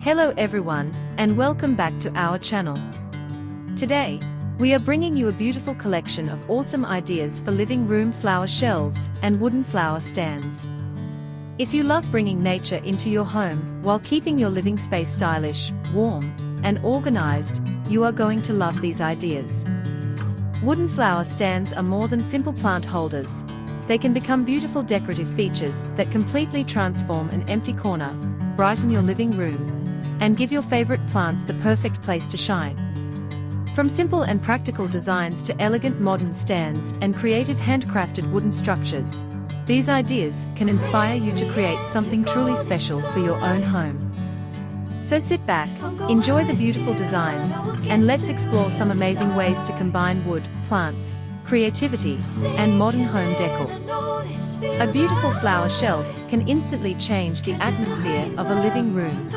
Hello everyone, and welcome back to our channel. Today, we are bringing you a beautiful collection of awesome ideas for living room flower shelves and wooden flower stands. If you love bringing nature into your home while keeping your living space stylish, warm, and organized, you are going to love these ideas. Wooden flower stands are more than simple plant holders. They can become beautiful decorative features that completely transform an empty corner, brighten your living room, and give your favorite plants the perfect place to shine. From simple and practical designs to elegant modern stands and creative handcrafted wooden structures, these ideas can inspire you to create something truly special for your own home. So sit back, enjoy the beautiful designs, and let's explore some amazing ways to combine wood, plants, creativity, and modern home decor. A beautiful flower shelf can instantly change the atmosphere of a living room.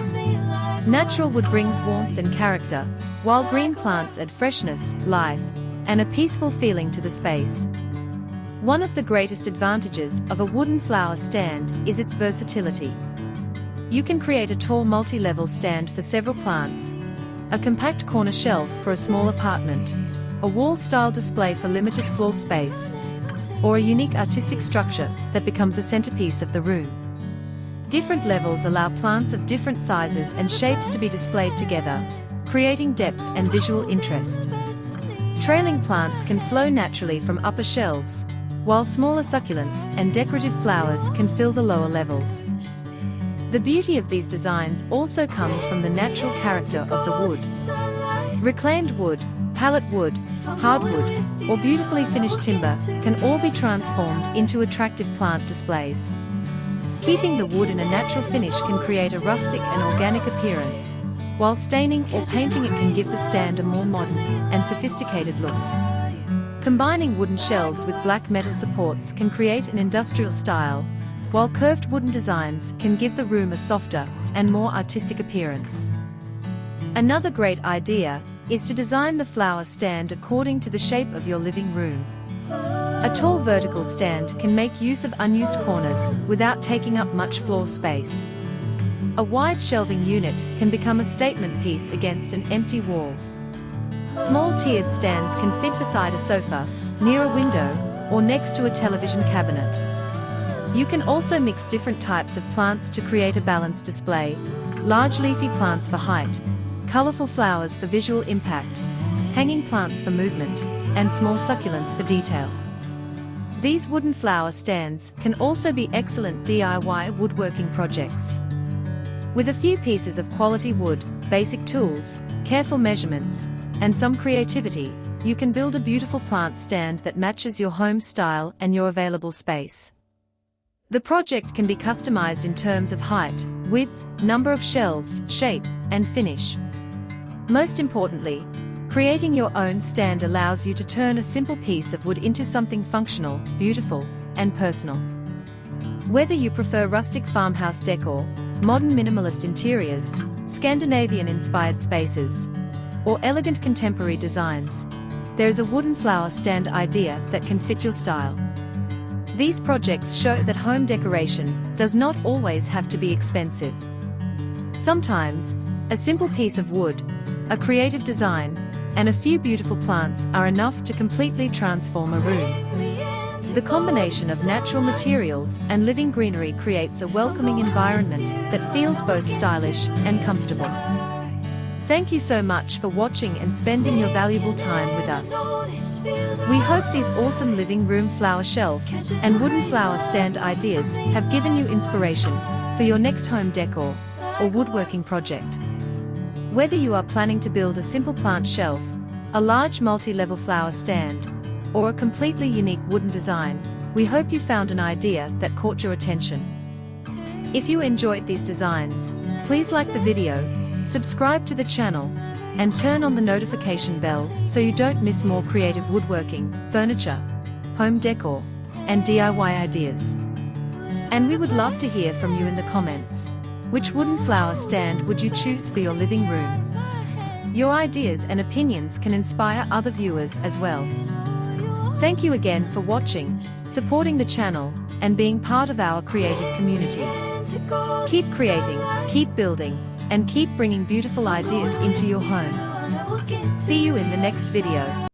Natural wood brings warmth and character, while green plants add freshness, life, and a peaceful feeling to the space. One of the greatest advantages of a wooden flower stand is its versatility. You can create a tall multi-level stand for several plants, a compact corner shelf for a small apartment, a wall-style display for limited floor space, or a unique artistic structure that becomes a centerpiece of the room. Different levels allow plants of different sizes and shapes to be displayed together, creating depth and visual interest. Trailing plants can flow naturally from upper shelves, while smaller succulents and decorative flowers can fill the lower levels. The beauty of these designs also comes from the natural character of the wood. Reclaimed wood, pallet wood, hardwood, or beautifully finished timber can all be transformed into attractive plant displays. Keeping the wood in a natural finish can create a rustic and organic appearance, while staining or painting it can give the stand a more modern and sophisticated look. Combining wooden shelves with black metal supports can create an industrial style, while curved wooden designs can give the room a softer and more artistic appearance. Another great idea is to design the flower stand according to the shape of your living room. A tall vertical stand can make use of unused corners without taking up much floor space. A wide shelving unit can become a statement piece against an empty wall. Small tiered stands can fit beside a sofa, near a window, or next to a television cabinet. You can also mix different types of plants to create a balanced display: large leafy plants for height, colorful flowers for visual impact, hanging plants for movement, and small succulents for detail. These wooden flower stands can also be excellent DIY woodworking projects. With a few pieces of quality wood, basic tools, careful measurements, and some creativity, you can build a beautiful plant stand that matches your home style and your available space. The project can be customized in terms of height, width, number of shelves, shape, and finish. Most importantly, creating your own stand allows you to turn a simple piece of wood into something functional, beautiful, and personal. Whether you prefer rustic farmhouse decor, modern minimalist interiors, Scandinavian-inspired spaces, or elegant contemporary designs, there is a wooden flower stand idea that can fit your style. These projects show that home decoration does not always have to be expensive. Sometimes, a simple piece of wood, a creative design, and a few beautiful plants are enough to completely transform a room. The combination of natural materials and living greenery creates a welcoming environment that feels both stylish and comfortable. Thank you so much for watching and spending your valuable time with us. We hope these awesome living room flower shelf and wooden flower stand ideas have given you inspiration for your next home decor or woodworking project. Whether you are planning to build a simple plant shelf, a large multi-level flower stand, or a completely unique wooden design, we hope you found an idea that caught your attention. If you enjoyed these designs, please like the video, subscribe to the channel, and turn on the notification bell so you don't miss more creative woodworking, furniture, home decor, and DIY ideas. And we would love to hear from you in the comments. Which wooden flower stand would you choose for your living room? Your ideas and opinions can inspire other viewers as well. Thank you again for watching, supporting the channel, and being part of our creative community. Keep creating, keep building, and keep bringing beautiful ideas into your home. See you in the next video.